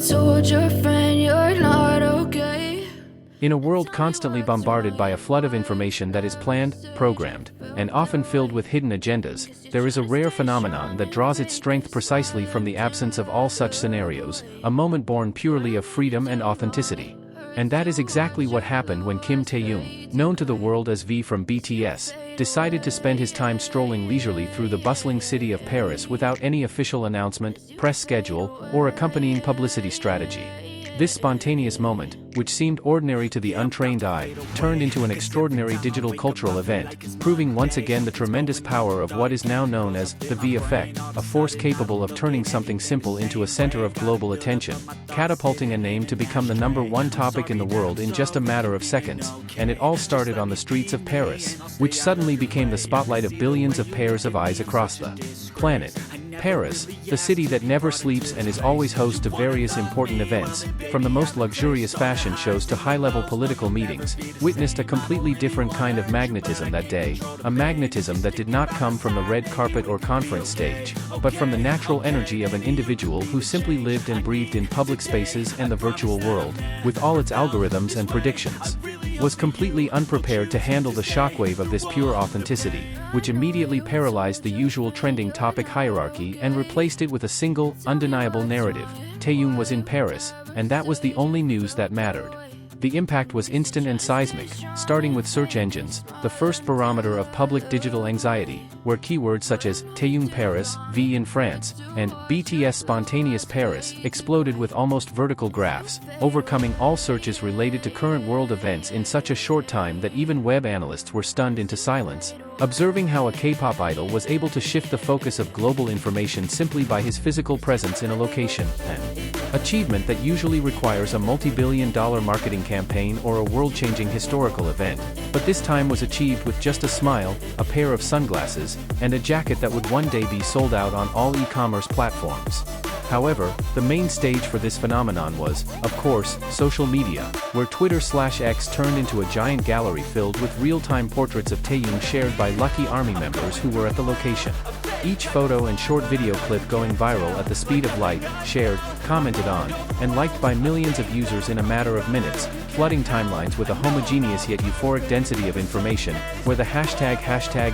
told your friend you're not okay. In a world constantly bombarded by a flood of information that is planned, programmed, and often filled with hidden agendas, there is a rare phenomenon that draws its strength precisely from the absence of all such scenarios, a moment born purely of freedom and authenticity. And that is exactly what happened when Kim Taehyung, known to the world as V from BTS, decided to spend his time strolling leisurely through the bustling city of Paris without any official announcement, press schedule, or accompanying publicity strategy. This spontaneous moment, which seemed ordinary to the untrained eye, turned into an extraordinary digital cultural event, proving once again the tremendous power of what is now known as the V effect, a force capable of turning something simple into a center of global attention, catapulting a name to become the #1 topic in the world in just a matter of seconds. And it all started on the streets of Paris, which suddenly became the spotlight of billions of pairs of eyes across the planet. Paris, the city that never sleeps and is always host to various important events, from the most luxurious fashion shows to high-level political meetings, witnessed a completely different kind of magnetism that day, a magnetism that did not come from the red carpet or conference stage, but from the natural energy of an individual who simply lived and breathed in public spaces and the virtual world, with all its algorithms and predictions. Was completely unprepared to handle the shockwave of this pure authenticity, which immediately paralyzed the usual trending topic hierarchy and replaced it with a single, undeniable narrative. Taehyung was in Paris, and that was the only news that mattered. The impact was instant and seismic, starting with search engines, the first barometer of public digital anxiety, where keywords such as Taehyung Paris, V in France, and BTS Spontaneous Paris exploded with almost vertical graphs, overcoming all searches related to current world events in such a short time that even web analysts were stunned into silence, observing how a K-pop idol was able to shift the focus of global information simply by his physical presence in a location, an achievement that usually requires a multi-billion-dollar marketing campaign or a world-changing historical event, but this time was achieved with just a smile, a pair of sunglasses, and a jacket that would one day be sold out on all e-commerce platforms. However, the main stage for this phenomenon was, of course, social media, where Twitter/X turned into a giant gallery filled with real-time portraits of Taehyung shared by lucky army members who were at the location. Each photo and short video clip going viral at the speed of light, shared, commented on, and liked by millions of users in a matter of minutes, flooding timelines with a homogeneous yet euphoric density of information, where the hashtag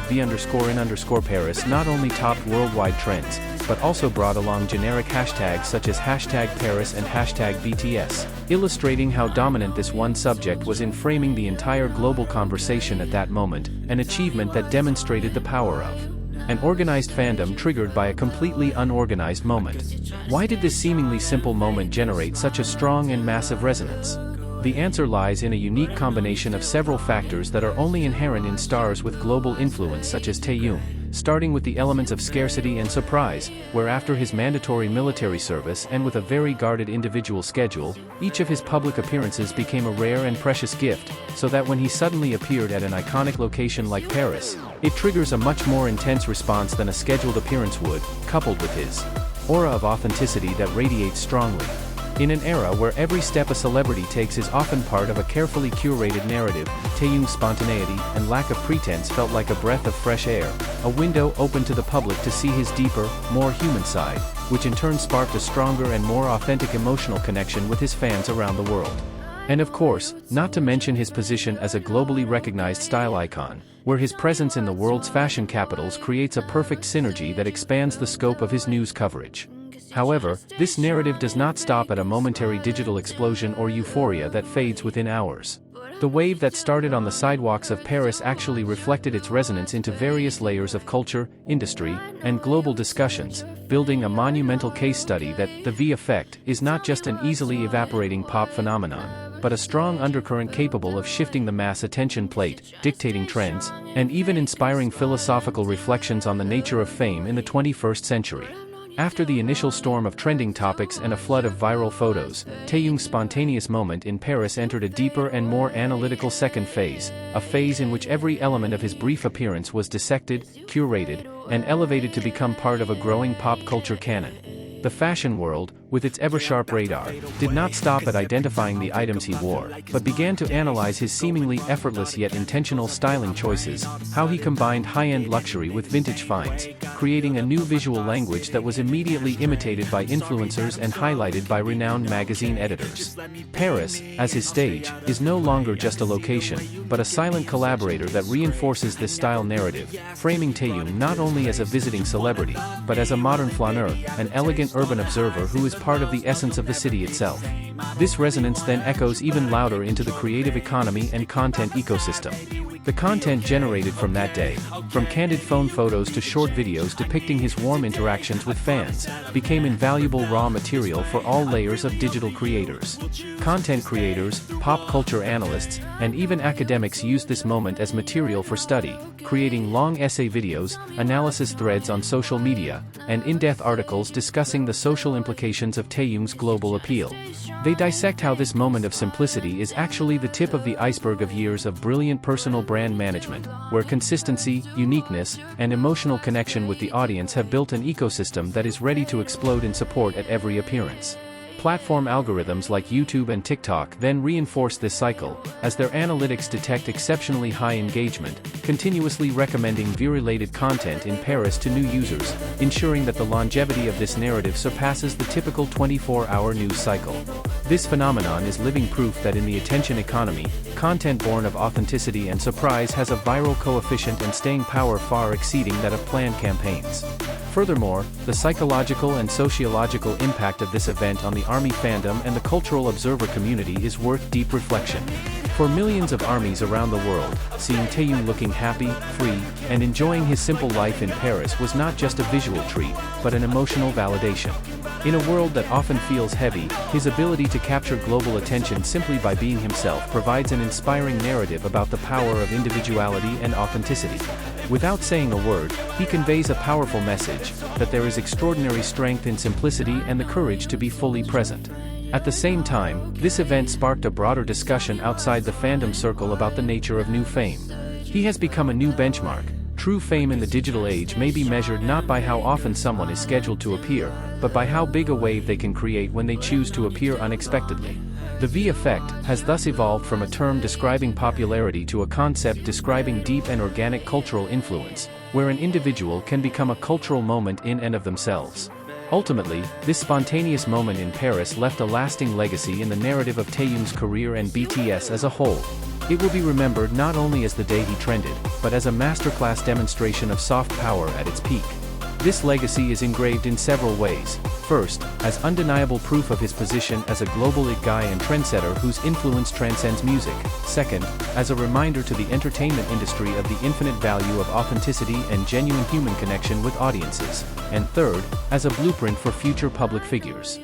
#V_in_Paris not only topped worldwide trends, but also brought along generic hashtags such as #Paris and #BTS, illustrating how dominant this one subject was in framing the entire global conversation at that moment, an achievement that demonstrated the power of an organized fandom triggered by a completely unorganized moment. Why did this seemingly simple moment generate such a strong and massive resonance? The answer lies in a unique combination of several factors that are only inherent in stars with global influence such as Taehyung, starting with the elements of scarcity and surprise, where after his mandatory military service and with a very guarded individual schedule, each of his public appearances became a rare and precious gift, so that when he suddenly appeared at an iconic location like Paris, it triggers a much more intense response than a scheduled appearance would, coupled with his aura of authenticity that radiates strongly. In an era where every step a celebrity takes is often part of a carefully curated narrative, Taehyung's spontaneity and lack of pretense felt like a breath of fresh air, a window open to the public to see his deeper, more human side, which in turn sparked a stronger and more authentic emotional connection with his fans around the world. And of course, not to mention his position as a globally recognized style icon, where his presence in the world's fashion capitals creates a perfect synergy that expands the scope of his news coverage. However, this narrative does not stop at a momentary digital explosion or euphoria that fades within hours. The wave that started on the sidewalks of Paris actually reflected its resonance into various layers of culture, industry, and global discussions, building a monumental case study that the V effect is not just an easily evaporating pop phenomenon, but a strong undercurrent capable of shifting the mass attention plate, dictating trends, and even inspiring philosophical reflections on the nature of fame in the 21st century. After the initial storm of trending topics and a flood of viral photos, Taehyung's spontaneous moment in Paris entered a deeper and more analytical second phase, a phase in which every element of his brief appearance was dissected, curated, and elevated to become part of a growing pop culture canon. The fashion world, with its ever-sharp radar, did not stop at identifying the items he wore, but began to analyze his seemingly effortless yet intentional styling choices, how he combined high-end luxury with vintage finds, creating a new visual language that was immediately imitated by influencers and highlighted by renowned magazine editors. Paris, as his stage, is no longer just a location, but a silent collaborator that reinforces this style narrative, framing Taehyung not only as a visiting celebrity, but as a modern flaneur, an elegant urban observer who is part of the essence of the city itself. This resonance then echoes even louder into the creative economy and content ecosystem. The content generated from that day, from candid phone photos to short videos depicting his warm interactions with fans, became invaluable raw material for all layers of digital creators. Content creators, pop culture analysts, and even academics used this moment as material for study, creating long essay videos, analysis threads on social media, and in-depth articles discussing the social implications of Taehyung's global appeal. They dissect how this moment of simplicity is actually the tip of the iceberg of years of brilliant personal brand management, where consistency, uniqueness, and emotional connection with the audience have built an ecosystem that is ready to explode in support at every appearance. Platform algorithms like YouTube and TikTok then reinforce this cycle, as their analytics detect exceptionally high engagement, continuously recommending V-related content in Paris to new users, ensuring that the longevity of this narrative surpasses the typical 24-hour news cycle. This phenomenon is living proof that in the attention economy, content born of authenticity and surprise has a viral coefficient and staying power far exceeding that of planned campaigns. Furthermore, the psychological and sociological impact of this event on the ARMY fandom and the cultural observer community is worth deep reflection. For millions of ARMYs around the world, seeing Taehyung looking happy, free, and enjoying his simple life in Paris was not just a visual treat, but an emotional validation. In a world that often feels heavy, his ability to capture global attention simply by being himself provides an inspiring narrative about the power of individuality and authenticity. Without saying a word, he conveys a powerful message, that there is extraordinary strength in simplicity and the courage to be fully present. At the same time, this event sparked a broader discussion outside the fandom circle about the nature of new fame. He has become a new benchmark. True fame in the digital age may be measured not by how often someone is scheduled to appear, but by how big a wave they can create when they choose to appear unexpectedly. The V effect has thus evolved from a term describing popularity to a concept describing deep and organic cultural influence, where an individual can become a cultural moment in and of themselves. Ultimately, this spontaneous moment in Paris left a lasting legacy in the narrative of Taehyung's career and BTS as a whole. It will be remembered not only as the day he trended, but as a masterclass demonstration of soft power at its peak. This legacy is engraved in several ways. First, as undeniable proof of his position as a global it guy and trendsetter whose influence transcends music. Second, as a reminder to the entertainment industry of the infinite value of authenticity and genuine human connection with audiences. And third, as a blueprint for future public figures.